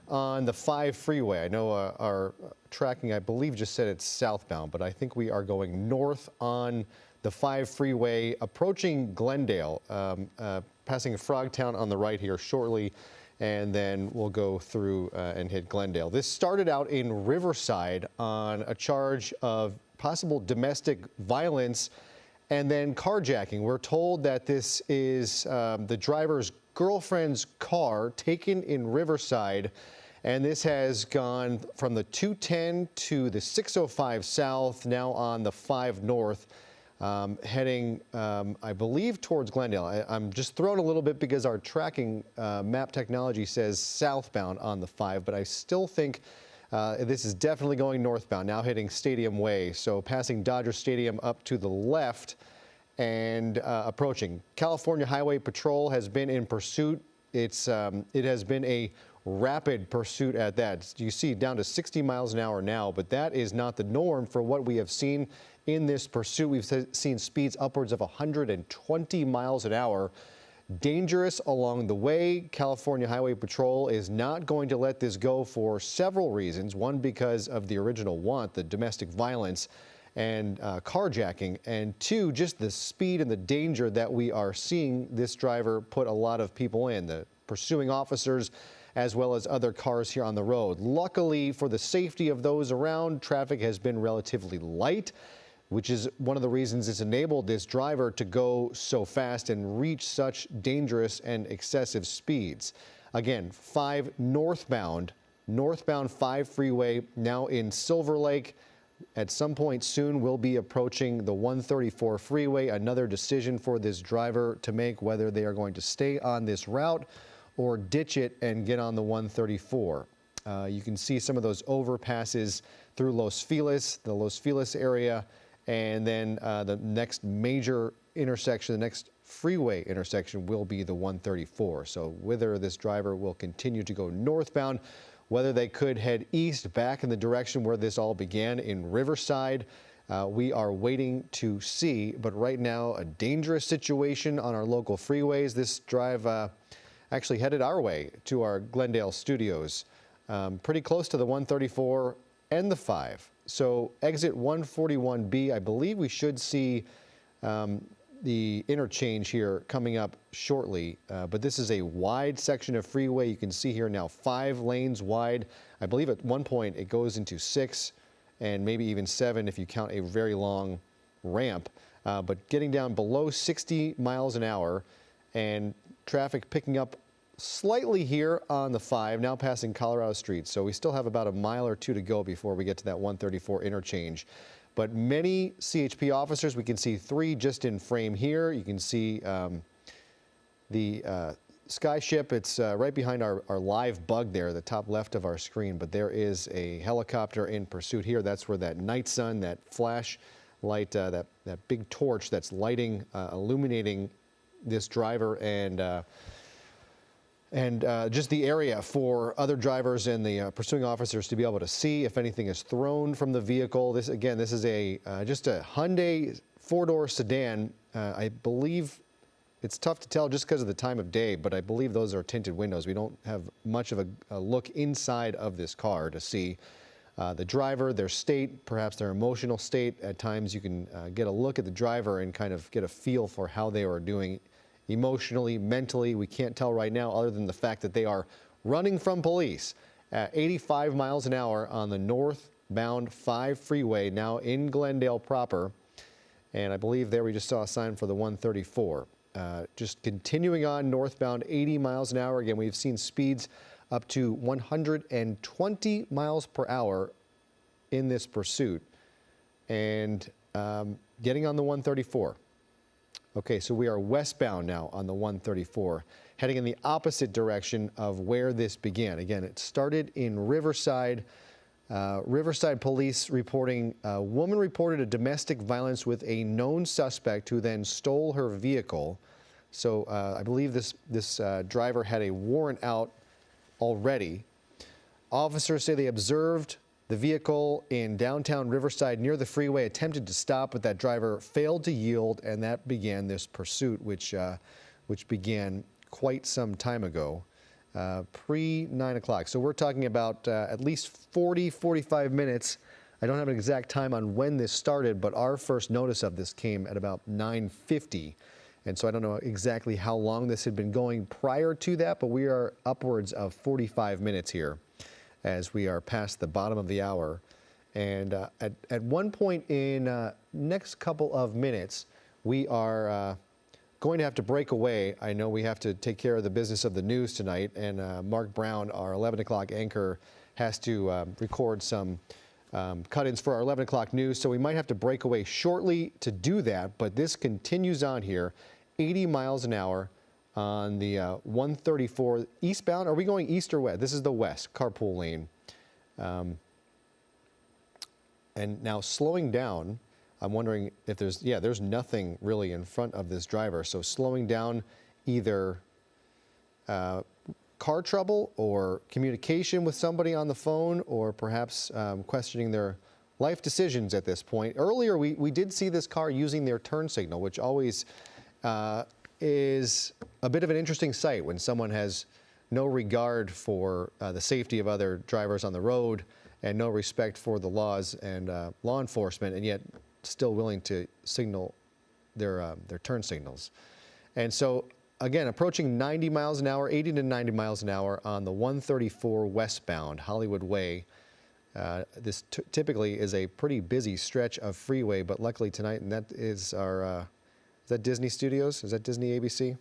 on the 5 freeway. I know our tracking, I believe, just said it's southbound, but I think we are going north on the 5 freeway, approaching Glendale, passing Frogtown on the right here shortly, and then we'll go through and hit Glendale. This started out in Riverside on a charge of possible domestic violence and then carjacking. We're told that this is the driver's girlfriend's car taken in Riverside, and this has gone from the 210 to the 605 south, now on the 5 north, heading, I believe, towards Glendale. I'm just thrown a little bit because our tracking map technology says southbound on the 5, but I still think this is definitely going northbound, now hitting Stadium Way, so passing Dodger Stadium up to the left and approaching. California Highway Patrol has been in pursuit. It has been a rapid pursuit at that. You see down to 60 miles an hour now, but that is not the norm for what we have seen in this pursuit. We've seen speeds upwards of 120 miles an hour. Dangerous along the way. California Highway Patrol is not going to let this go for several reasons. One, because of the original want, the domestic violence and carjacking, and two, just the speed and the danger that we are seeing this driver put a lot of people in, the pursuing officers as well as other cars here on the road. Luckily, for the safety of those around, traffic has been relatively light, which is one of the reasons it's enabled this driver to go so fast and reach such dangerous and excessive speeds. Again, 5 northbound 5 freeway, now in Silver Lake. At some point soon, we'll be approaching the 134 freeway. Another decision for this driver to make, whether they are going to stay on this route or ditch it and get on the 134. You can see some of those overpasses through Los Feliz, the Los Feliz area, and then the next major intersection, the next freeway intersection will be the 134. So whether this driver will continue to go northbound, whether they could head east back in the direction where this all began in Riverside, we are waiting to see. But right now, a dangerous situation on our local freeways. This drive actually headed our way to our Glendale studios, pretty close to the 134 and the 5. So exit 141B, I believe we should see the interchange here coming up shortly, but this is a wide section of freeway. You can see here now 5 lanes wide. I believe at one point it goes into 6 and maybe even 7 if you count a very long ramp, but getting down below 60 miles an hour and traffic picking up slightly here on the 5, now passing Colorado Street. So we still have about a mile or two to go before we get to that 134 interchange. But many CHP officers, we can see 3 just in frame here. You can see the skyship. It's right behind our live bug there, the top left of our screen. But there is a helicopter in pursuit here. That's where that night sun, that flash light, that big torch that's lighting, illuminating this driver and just the area for other drivers and the pursuing officers to be able to see if anything is thrown from the vehicle. This is a just a Hyundai 4-door sedan. I believe it's tough to tell just because of the time of day, but I believe those are tinted windows. We don't have much of a look inside of this car to see the driver, their state, perhaps their emotional state. At times you can get a look at the driver and kind of get a feel for how they are doing emotionally, mentally. We can't tell right now, other than the fact that they are running from police at 85 miles an hour on the northbound 5 freeway, now in Glendale proper. And I believe there we just saw a sign for the 134. Just continuing on northbound 80 miles an hour. Again, we've seen speeds up to 120 miles per hour in this pursuit. And getting on the 134. Okay, so we are westbound now on the 134, heading in the opposite direction of where this began. Again, it started in Riverside. Riverside police reporting a woman reported a domestic violence with a known suspect who then stole her vehicle. So I believe this driver had a warrant out already. Officers say they observed the vehicle in downtown Riverside near the freeway, attempted to stop, but that driver failed to yield, and that began this pursuit, which began quite some time ago. pre-9 o'clock. So we're talking about at least 40, 45 minutes. I don't have an exact time on when this started, but our first notice of this came at about 9:50. And so I don't know exactly how long this had been going prior to that, but we are upwards of 45 minutes here as we are past the bottom of the hour. And at one point in next couple of minutes, we are going to have to break away. I know we have to take care of the business of the news tonight, and Mark Brown, our 11 o'clock anchor, has to record some cut-ins for our 11 o'clock news, so we might have to break away shortly to do that, but this continues on here, 80 miles an hour on the 134 eastbound. Are we going east or west? This is the west, carpool lane. And now slowing down, I'm wondering if there's nothing really in front of this driver, so slowing down either car trouble or communication with somebody on the phone, or perhaps questioning their life decisions at this point. Earlier, we did see this car using their turn signal, which always is a bit of an interesting sight when someone has no regard for the safety of other drivers on the road and no respect for the laws and law enforcement, and yet still willing to signal their turn signals. And so, again, approaching 90 miles an hour, 80 to 90 miles an hour on the 134 westbound Hollywood Way. This typically is a pretty busy stretch of freeway, but luckily tonight, and that is our, is that Disney Studios? Is that Disney ABC?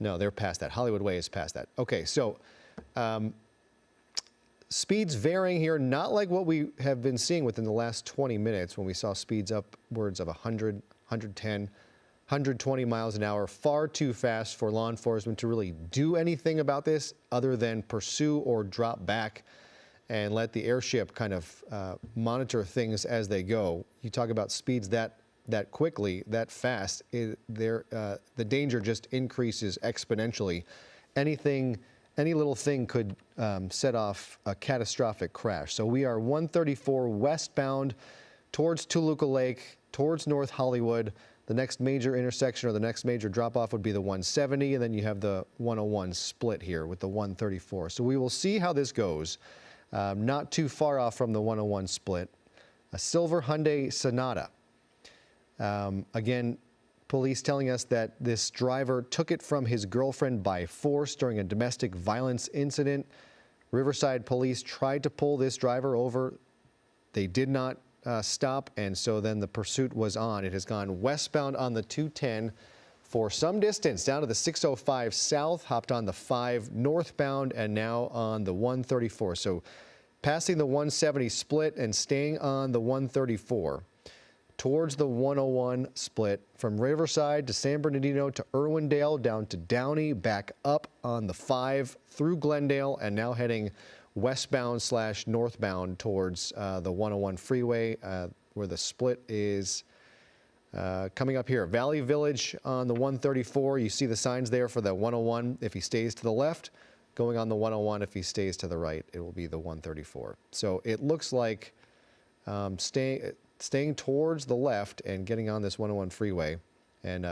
No, they're past that. Hollywood Way is past that. Okay, so speeds varying here, not like what we have been seeing within the last 20 minutes when we saw speeds upwards of 100, 110, 120 miles an hour. Far too fast for law enforcement to really do anything about this other than pursue or drop back and let the airship kind of monitor things as they go. You talk about speeds that quickly, that fast, the danger just increases exponentially. Any little thing could set off a catastrophic crash. So we are 134 westbound towards Toluca Lake, towards North Hollywood. The next major intersection or the next major drop-off would be the 170, and then you have the 101 split here with the 134. So we will see how this goes. Not too far off from the 101 split. A silver Hyundai Sonata. Again, police telling us that this driver took it from his girlfriend by force during a domestic violence incident. Riverside police tried to pull this driver over. They did not stop, and so then the pursuit was on. It has gone westbound on the 210 for some distance down to the 605 south, hopped on the 5 northbound, and now on the 134. So passing the 170 split and staying on the 134. Towards the 101 split from Riverside to San Bernardino to Irwindale, down to Downey, back up on the 5 through Glendale, and now heading westbound / northbound towards the 101 freeway, where the split is coming up here. Valley Village on the 134. You see the signs there for the 101 if he stays to the left. Going on the 101 if he stays to the right, it will be the 134. So it looks like staying towards the left and getting on this 101 freeway. And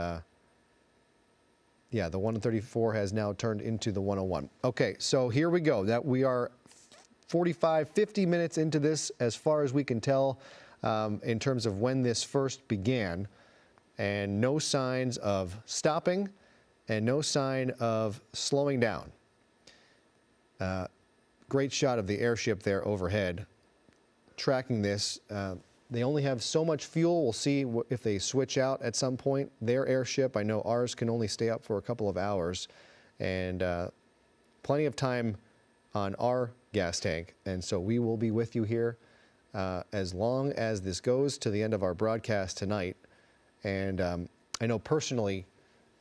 yeah, the 134 has now turned into the 101. Okay, so here we go. That we are 45, 50 minutes into this as far as we can tell in terms of when this first began, and no signs of stopping and no sign of slowing down. Great shot of the airship there overhead tracking this. They only have so much fuel. We'll see if they switch out at some point. Their airship, I know ours can only stay up for a couple of hours, and plenty of time on our gas tank. And so we will be with you here as long as this goes to the end of our broadcast tonight. And I know personally,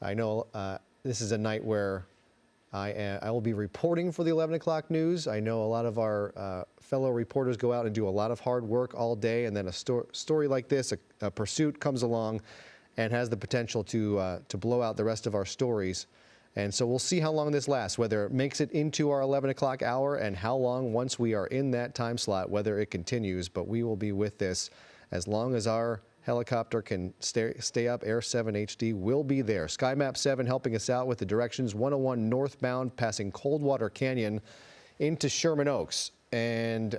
this is a night where I will be reporting for the 11 o'clock news. I know a lot of our fellow reporters go out and do a lot of hard work all day, and then a story like this, a pursuit comes along and has the potential to blow out the rest of our stories. And so we'll see how long this lasts, whether it makes it into our 11 o'clock hour, and how long once we are in that time slot, whether it continues. But we will be with this as long as our helicopter can stay up. Air 7 HD will be there. SkyMap 7 helping us out with the directions. 101 northbound passing Coldwater Canyon into Sherman Oaks. And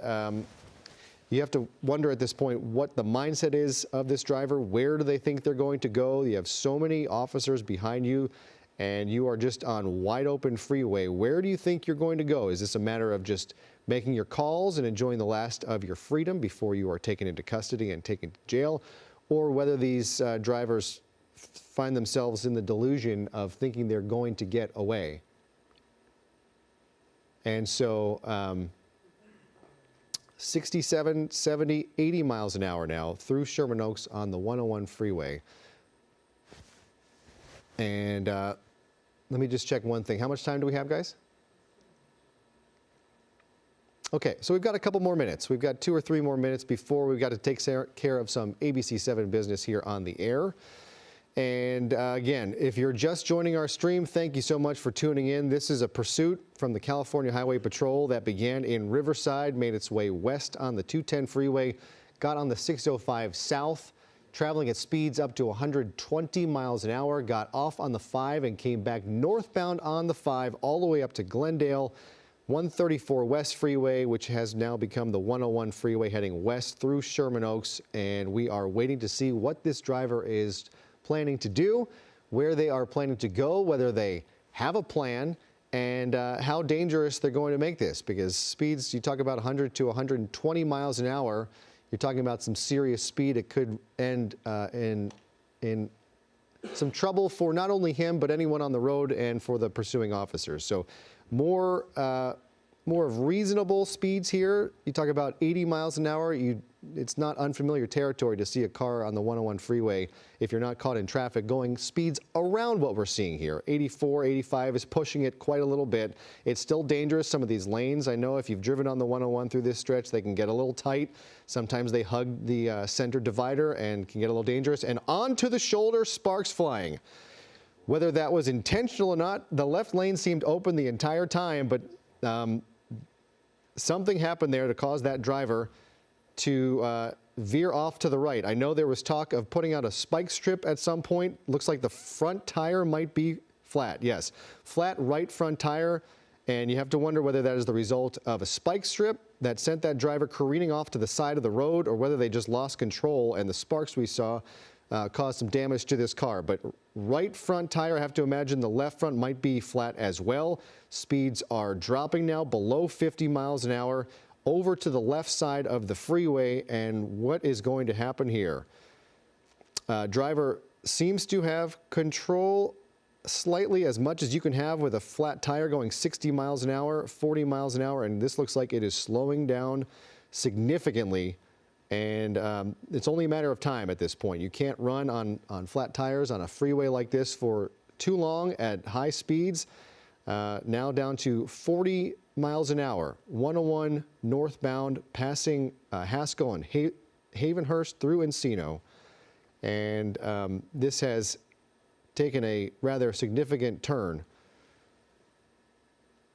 you have to wonder at this point what the mindset is of this driver. Where do they think they're going to go? You have so many officers behind you, and you are just on wide open freeway. Where do you think you're going to go? Is this a matter of just making your calls and enjoying the last of your freedom before you are taken into custody and taken to jail? Or whether these drivers find themselves in the delusion of thinking they're going to get away. And so 67, 70, 80 miles an hour now through Sherman Oaks on the 101 freeway. And let me just check one thing. How much time do we have, guys? Okay, so we've got a couple more minutes. We've got 2 or 3 more minutes before we've got to take care of some ABC 7 business here on the air. And again, if you're just joining our stream, thank you so much for tuning in. This is a pursuit from the California Highway Patrol that began in Riverside, made its way west on the 210 freeway, got on the 605 south, traveling at speeds up to 120 miles an hour, got off on the 5 and came back northbound on the 5 all the way up to Glendale, 134 West Freeway, which has now become the 101 freeway heading west through Sherman Oaks. And we are waiting to see what this driver is planning to do, where they are planning to go, whether they have a plan, and how dangerous they're going to make this. Because speeds, you talk about 100 to 120 miles an hour, you're talking about some serious speed. It could end in some trouble for not only him, but anyone on the road and for the pursuing officers. So more of reasonable speeds here. You talk about 80 miles an hour. It's not unfamiliar territory to see a car on the 101 freeway, if you're not caught in traffic, going speeds around what we're seeing here. 84, 85 is pushing it quite a little bit. It's still dangerous. Some of these lanes, I know if you've driven on the 101 through this stretch, they can get a little tight. Sometimes they hug the center divider and can get a little dangerous. And onto the shoulder, sparks flying. Whether that was intentional or not, the left lane seemed open the entire time, but something happened there to cause that driver to veer off to the right. I know there was talk of putting out a spike strip at some point. Looks like the front tire might be flat. Yes, flat right front tire. And you have to wonder whether that is the result of a spike strip that sent that driver careening off to the side of the road, or whether they just lost control and the sparks we saw caused some damage to this car. But right front tire, I have to imagine the left front might be flat as well. Speeds are dropping now below 50 miles an hour over to the left side of the freeway. And what is going to happen here? Driver seems to have control slightly, as much as you can have with a flat tire, going 60 miles an hour, 40 miles an hour, and this looks like it is slowing down significantly. And it's only a matter of time at this point. You can't run on flat tires on a freeway like this for too long at high speeds. Now down to 40 miles an hour, 101 northbound, passing Haskell and Havenhurst through Encino. And this has taken a rather significant turn.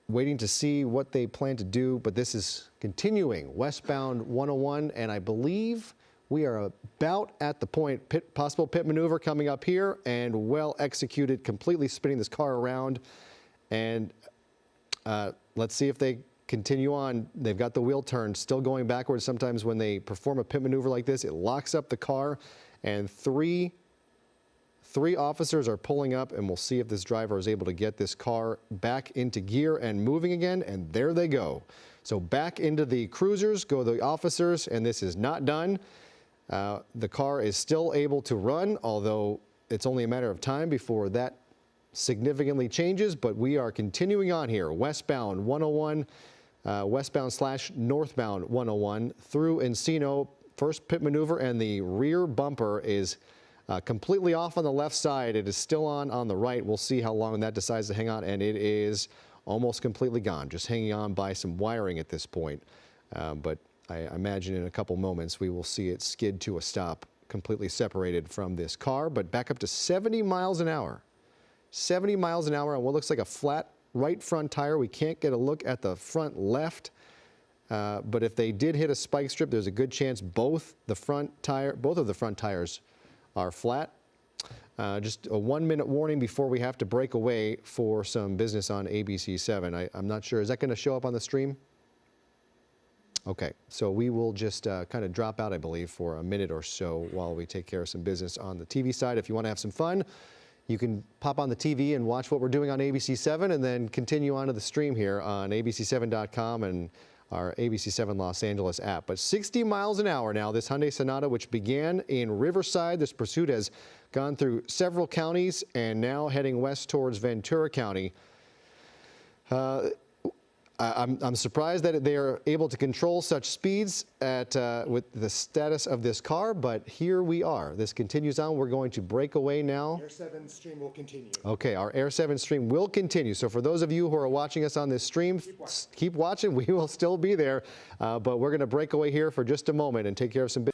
Waiting to see what they plan to do, but this is continuing westbound 101, and I believe we are about at the point, possible pit maneuver coming up here, and well executed, completely spinning this car around. And let's see if they continue on. They've got the wheel turn still going backwards. Sometimes when they perform a pit maneuver like this, it locks up the car, and three officers are pulling up, and we'll see if this driver is able to get this car back into gear and moving again, and there they go. So back into the cruisers go the officers, and this is not done. The car is still able to run, although it's only a matter of time before that significantly changes, but we are continuing on here. Westbound 101, westbound/northbound 101 through Encino. First pit maneuver, and the rear bumper is completely off on the left side. It is still on the right. We'll see how long that decides to hang on, and it is almost completely gone, just hanging on by some wiring at this point. But I imagine in a couple moments we will see it skid to a stop, completely separated from this car, but back up to 70 miles an hour. 70 miles an hour on what looks like a flat right front tire. We can't get a look at the front left. but if they did hit a spike strip, there's a good chance both of the front tires are flat. Just a 1-minute warning before we have to break away for some business on ABC 7. I'm not sure. Is that going to show up on the stream? Okay, so we will just kind of drop out, I believe, for a minute or so while we take care of some business on the TV side. If you want to have some fun, you can pop on the TV and watch what we're doing on ABC 7 and then continue on to the stream here on abc7.com and our ABC 7 Los Angeles app. But 60 miles an hour now, this Hyundai Sonata, which began in Riverside. This pursuit has gone through several counties and now heading west towards Ventura County. I'm surprised that they are able to control such speeds with the status of this car, but here we are. This continues on. We're going to break away now. Air 7 stream will continue. Okay, our Air 7 stream will continue. So for those of you who are watching us on this stream, keep watching. We will still be there, but we're going to break away here for just a moment and take care of some business.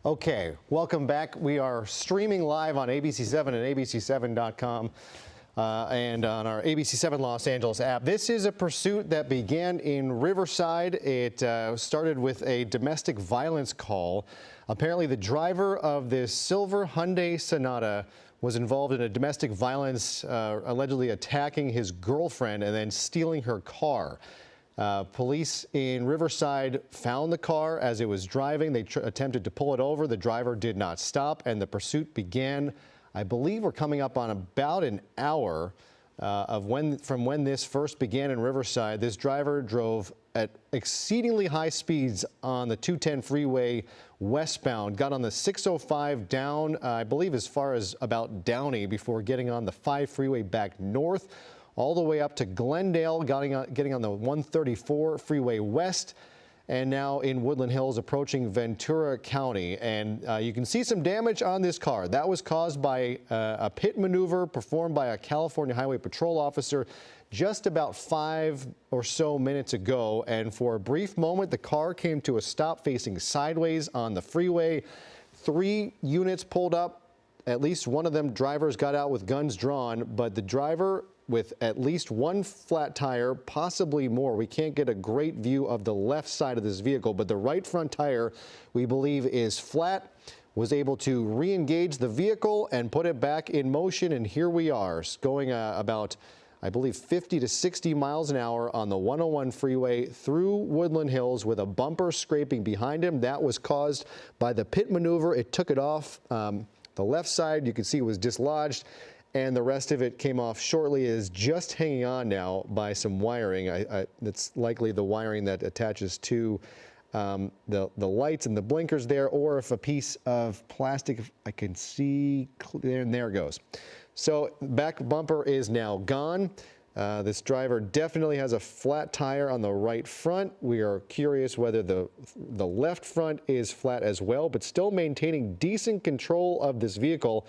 Okay, welcome back. We are streaming live on ABC7 and ABC7.com and on our ABC7 Los Angeles app. This is a pursuit that began in Riverside. It started with a domestic violence call. Apparently, the driver of this silver Hyundai Sonata was involved in a domestic violence, allegedly attacking his girlfriend and then stealing her car. Police in Riverside found the car as it was driving. They attempted to pull it over. The driver did not stop, and the pursuit began. I believe we're coming up on about an hour from when this first began in Riverside. This driver drove at exceedingly high speeds on the 210 freeway westbound, got on the 605 down, I believe as far as about Downey before getting on the 5 freeway back north, all the way up to Glendale, getting on the 134 freeway west, and now in Woodland Hills approaching Ventura County. And you can see some damage on this car. That was caused by a pit maneuver performed by a California Highway Patrol officer just about 5 or so minutes ago. And for a brief moment, the car came to a stop facing sideways on the freeway. 3 units pulled up. At least one of them drivers got out with guns drawn, but the driver with at least 1 flat tire, possibly more. We can't get a great view of the left side of this vehicle, but the right front tire, we believe, is flat, was able to re-engage the vehicle and put it back in motion. And here we are going about, I believe, 50 to 60 miles an hour on the 101 freeway through Woodland Hills with a bumper scraping behind him. That was caused by the pit maneuver. It took it off. The left side, you can see, was dislodged, and the rest of it came off shortly. It is just hanging on now by some wiring. That's likely the wiring that attaches to the lights and the blinkers there, or if a piece of plastic, I can see, and there it goes. So back bumper is now gone. This driver definitely has a flat tire on the right front. We are curious whether the left front is flat as well, but still maintaining decent control of this vehicle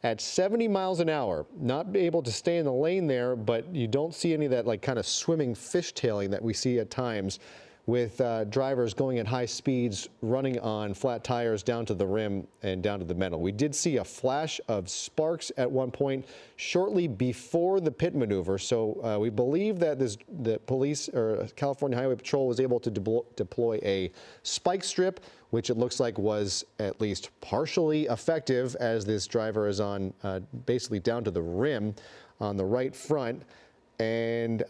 at 70 miles an hour. Not able to stay in the lane there, but you don't see any of that like kind of swimming fishtailing that we see at times with drivers going at high speeds, running on flat tires down to the rim and down to the metal. We did see a flash of sparks at one point shortly before the pit maneuver. So we believe that the police or California Highway Patrol was able to deploy a spike strip, which it looks like was at least partially effective, as this driver is on basically down to the rim on the right front. And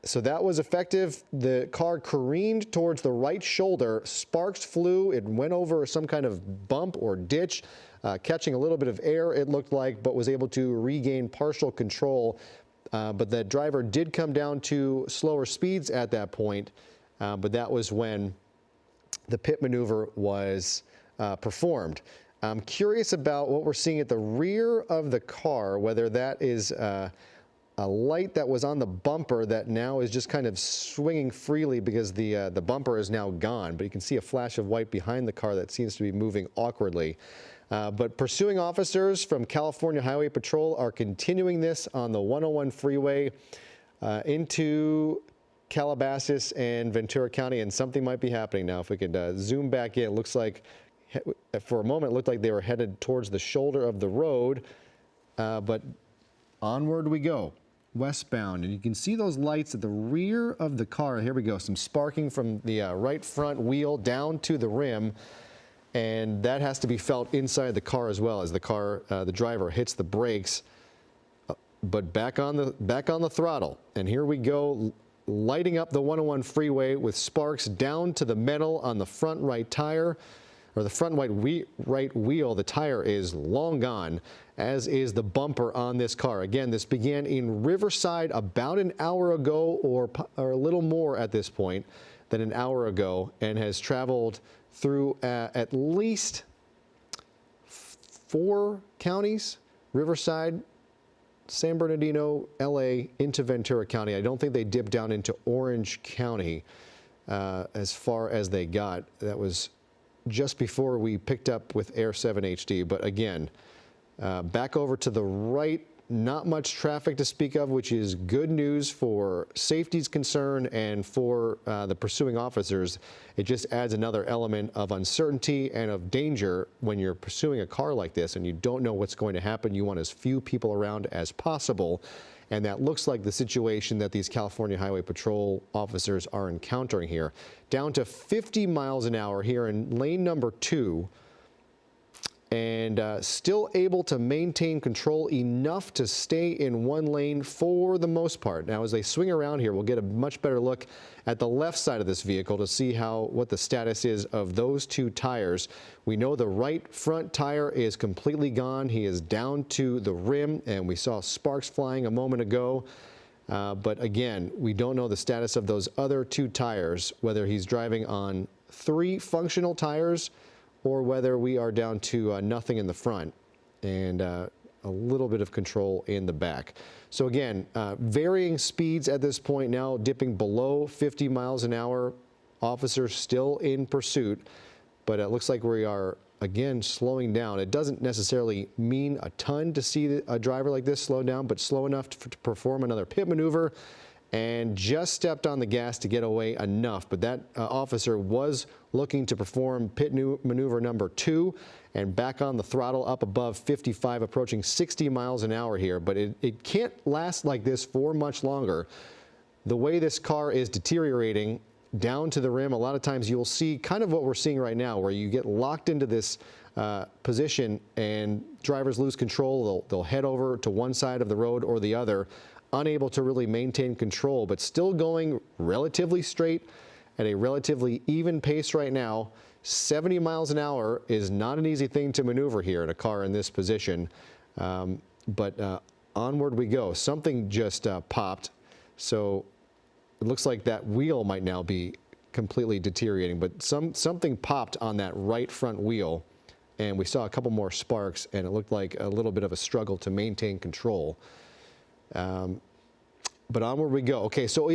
so that was effective. The car careened towards the right shoulder. Sparks flew. It went over some kind of bump or ditch, catching a little bit of air, it looked like, but was able to regain partial control. But the driver did come down to slower speeds at that point. But that was when the pit maneuver was performed. I'm curious about what we're seeing at the rear of the car, whether that is a light that was on the bumper that now is just kind of swinging freely because the bumper is now gone. But you can see a flash of white behind the car that seems to be moving awkwardly. But pursuing officers from California Highway Patrol are continuing this on the 101 freeway into Calabasas and Ventura County, and something might be happening now. If we could zoom back in, it looks like for a moment it looked like they were headed towards the shoulder of the road, but onward we go. Westbound, and you can see those lights at the rear of the car. Here we go, some sparking from the right front wheel down to the rim, and that has to be felt inside the car as well as the driver hits the brakes, but back on the throttle. And here we go, lighting up the 101 freeway with sparks down to the metal on the front right tire, or the front right wheel. The tire is long gone, as is the bumper on this car. Again, this began in Riverside about an hour ago, or a little more at this point than an hour ago, and has traveled through at least 4 counties: Riverside, San Bernardino, LA, into Ventura County. I don't think they dipped down into Orange County as far as they got. That was just before we picked up with Air 7 HD. But again, back over to the right not much traffic to speak of, which is good news for safety's concern and for the pursuing officers. It just adds another element of uncertainty and of danger when you're pursuing a car like this and you don't know what's going to happen. You want as few people around as possible. And that looks like the situation that these California Highway Patrol officers are encountering here. Down to 50 miles an hour here in lane number 2. And still able to maintain control enough to stay in one lane for the most part. Now, as they swing around here, we'll get a much better look at the left side of this vehicle to see what the status is of those 2 tires. We know the right front tire is completely gone. He is down to the rim, and we saw sparks flying a moment ago. But again, we don't know the status of those other 2 tires, whether he's driving on 3 functional tires or whether we are down to nothing in the front and a little bit of control in the back. So again, varying speeds at this point now, dipping below 50 miles an hour. Officers still in pursuit, but it looks like we are, again, slowing down. It doesn't necessarily mean a ton to see a driver like this slow down, but slow enough to perform another pit maneuver, and just stepped on the gas to get away enough. But that officer was looking to perform pit maneuver number 2 and back on the throttle up above 55, approaching 60 miles an hour here. But it can't last like this for much longer. The way this car is deteriorating down to the rim, a lot of times you'll see kind of what we're seeing right now, where you get locked into this position and drivers lose control. They'll head over to one side of the road or the other, unable to really maintain control, but still going relatively straight at a relatively even pace right now. 70 miles an hour is not an easy thing to maneuver here in a car in this position. But onward we go. Something just popped, so it looks like that wheel might now be completely deteriorating, but something popped on that right front wheel, and we saw a couple more sparks, and it looked like a little bit of a struggle to maintain control. But onward we go. Okay, so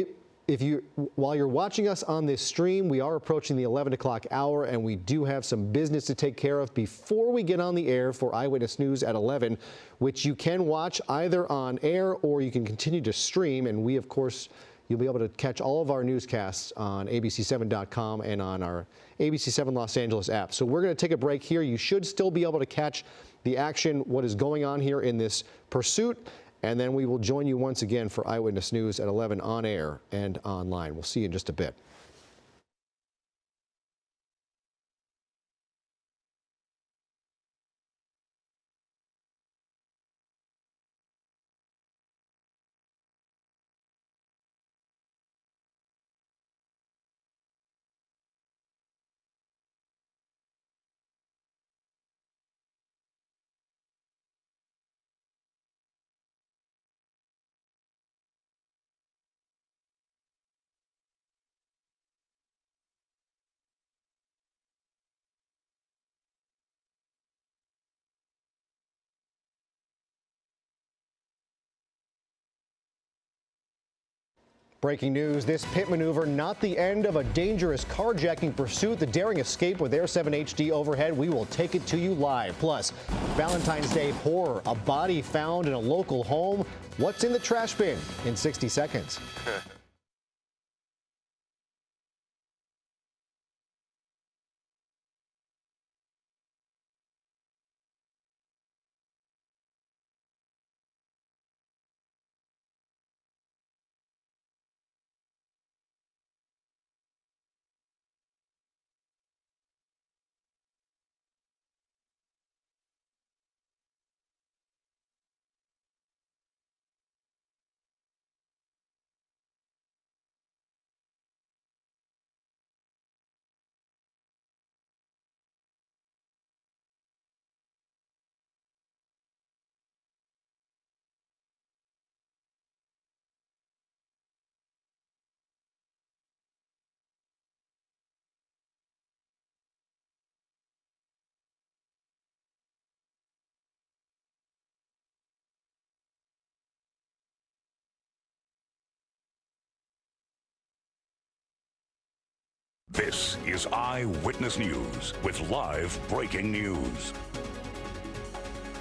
while you're watching us on this stream, we are approaching the 11 o'clock hour, and we do have some business to take care of before we get on the air for Eyewitness News at 11, which you can watch either on air or you can continue to stream. And we, of course, you'll be able to catch all of our newscasts on abc7.com and on our ABC7 Los Angeles app. So we're going to take a break here. You should still be able to catch the action, what is going on here in this pursuit. And then we will join you once again for Eyewitness News at 11 on air and online. We'll see you in just a bit. Breaking news, this pit maneuver not the end of a dangerous carjacking pursuit. The daring escape with Air 7 HD overhead. We will take it to you live. Plus, Valentine's Day horror, a body found in a local home. What's in the trash bin in 60 seconds? This is Eyewitness News with live breaking news.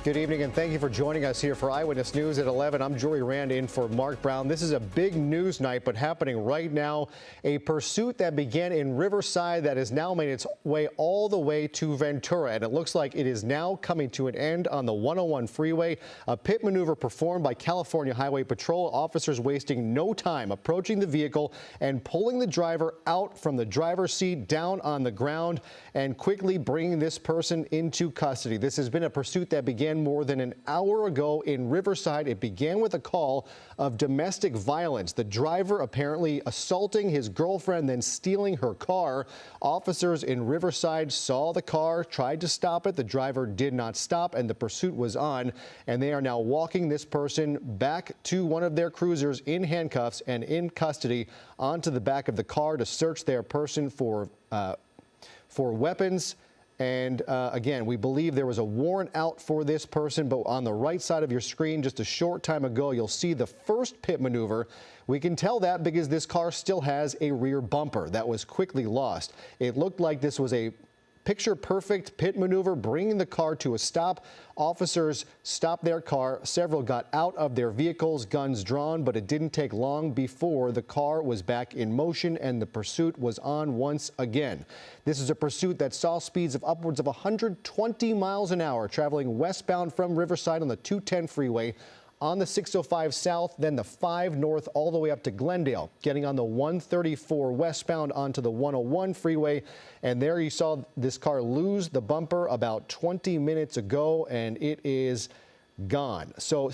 Good evening, and thank you for joining us here for Eyewitness News at 11. I'm Jory Rand in for Mark Brown. This is a big news night, but happening right now. A pursuit that began in Riverside that has now made its way all the way to Ventura, and it looks like it is now coming to an end on the 101 freeway. A pit maneuver performed by California Highway Patrol officers wasting no time approaching the vehicle and pulling the driver out from the driver's seat down on the ground and quickly bringing this person into custody. This has been a pursuit that began more than an hour ago in Riverside. It began with a call of domestic violence. The driver apparently assaulting his girlfriend, then stealing her car. Officers in Riverside saw the car, tried to stop it. The driver did not stop, and the pursuit was on. And they are now walking this person back to one of their cruisers in handcuffs and in custody onto the back of the car to search their person for weapons. And again, we believe there was a warrant out for this person, but on the right side of your screen just a short time ago, you'll see the first pit maneuver. We can tell that because this car still has a rear bumper that was quickly lost. It looked like this was a picture-perfect pit maneuver, bringing the car to a stop. Officers stopped their car. Several got out of their vehicles, guns drawn, but it didn't take long before the car was back in motion and the pursuit was on once again. This is a pursuit that saw speeds of upwards of 120 miles an hour traveling westbound from Riverside on the 210 freeway, on the 605 south, then the 5 north, all the way up to Glendale, getting on the 134 westbound onto the 101 freeway. And there you saw this car lose the bumper about 20 minutes ago, and it is gone. So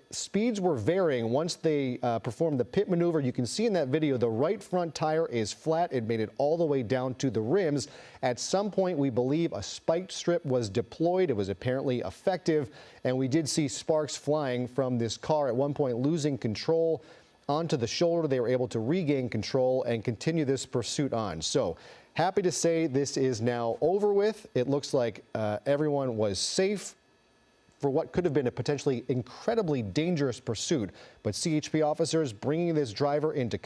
speeds were varying once they performed the pit maneuver. You can see in that video the right front tire is flat. It made it all the way down to the rims. At some point, we believe a spiked strip was deployed. It was apparently effective, and we did see sparks flying from this car at one point, losing control onto the shoulder. They were able to regain control and continue this pursuit on. So happy to say this is now over with. It looks like everyone was safe for what could have been a potentially incredibly dangerous pursuit. But CHP officers bringing this driver into custody.